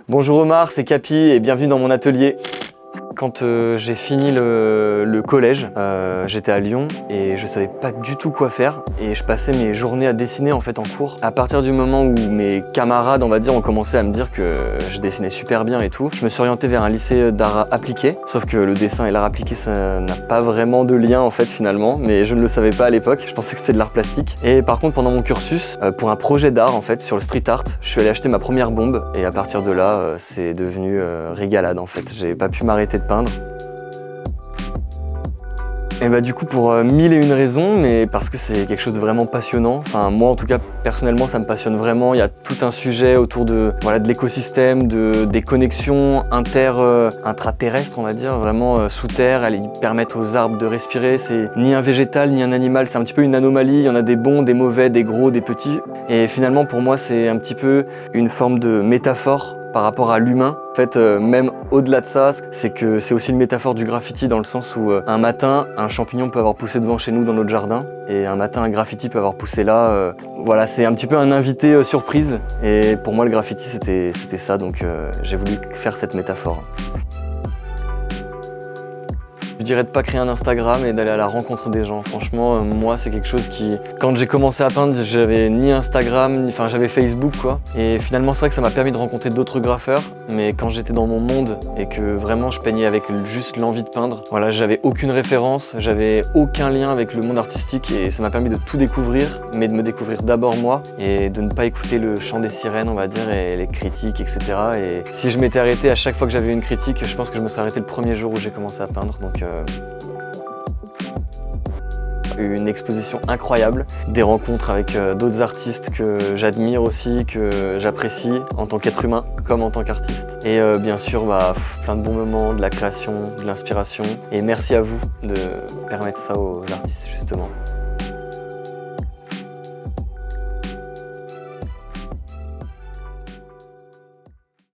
Bonjour Omar, c'est Capi et bienvenue dans mon atelier. Quand j'ai fini le collège, j'étais à Lyon et je savais pas du tout quoi faire et je passais mes journées à dessiner en fait en cours. À partir du moment où mes camarades, on va dire, ont commencé à me dire que je dessinais super bien et tout, je me suis orienté vers un lycée d'art appliqué, sauf que le dessin et l'art appliqué ça n'a pas vraiment de lien en fait finalement, mais je ne le savais pas à l'époque, je pensais que c'était de l'art plastique. Et par contre pendant mon cursus, pour un projet d'art en fait sur le street art, je suis allé acheter ma première bombe et à partir de là c'est devenu régalade en fait, j'ai pas pu m'arrêter de peindre. Et bah du coup pour mille et une raisons, mais parce que c'est quelque chose de vraiment passionnant. Enfin moi en tout cas personnellement ça me passionne vraiment. Il y a tout un sujet autour de l'écosystème, des connexions intraterrestres on va dire, vraiment sous terre. Elles permettent aux arbres de respirer. C'est ni un végétal ni un animal, c'est un petit peu une anomalie. Il y en a des bons, des mauvais, des gros, des petits. Et finalement pour moi c'est un petit peu une forme de métaphore par rapport à l'humain. En fait, même au-delà de ça, c'est que c'est aussi une métaphore du graffiti dans le sens où un matin, un champignon peut avoir poussé devant chez nous dans notre jardin et un matin, un graffiti peut avoir poussé là. Voilà, c'est un petit peu un invité surprise et pour moi, le graffiti, c'était ça, donc j'ai voulu faire cette métaphore. Je dirais de pas créer un Instagram et d'aller à la rencontre des gens. Franchement, moi, c'est quelque chose qui... Quand j'ai commencé à peindre, j'avais ni Instagram, enfin j'avais Facebook quoi. Et finalement, c'est vrai que ça m'a permis de rencontrer d'autres graffeurs. Mais quand j'étais dans mon monde et que vraiment je peignais avec juste l'envie de peindre, voilà, j'avais aucune référence, j'avais aucun lien avec le monde artistique et ça m'a permis de tout découvrir, mais de me découvrir d'abord moi et de ne pas écouter le chant des sirènes, on va dire, et les critiques, etc. Et si je m'étais arrêté à chaque fois que j'avais une critique, je pense que je me serais arrêté le premier jour où j'ai commencé à peindre. Donc, une exposition incroyable, des rencontres avec d'autres artistes que j'admire aussi, que j'apprécie en tant qu'être humain comme en tant qu'artiste. Et bien sûr, plein de bons moments, de la création, de l'inspiration. Et merci à vous de permettre ça aux artistes justement.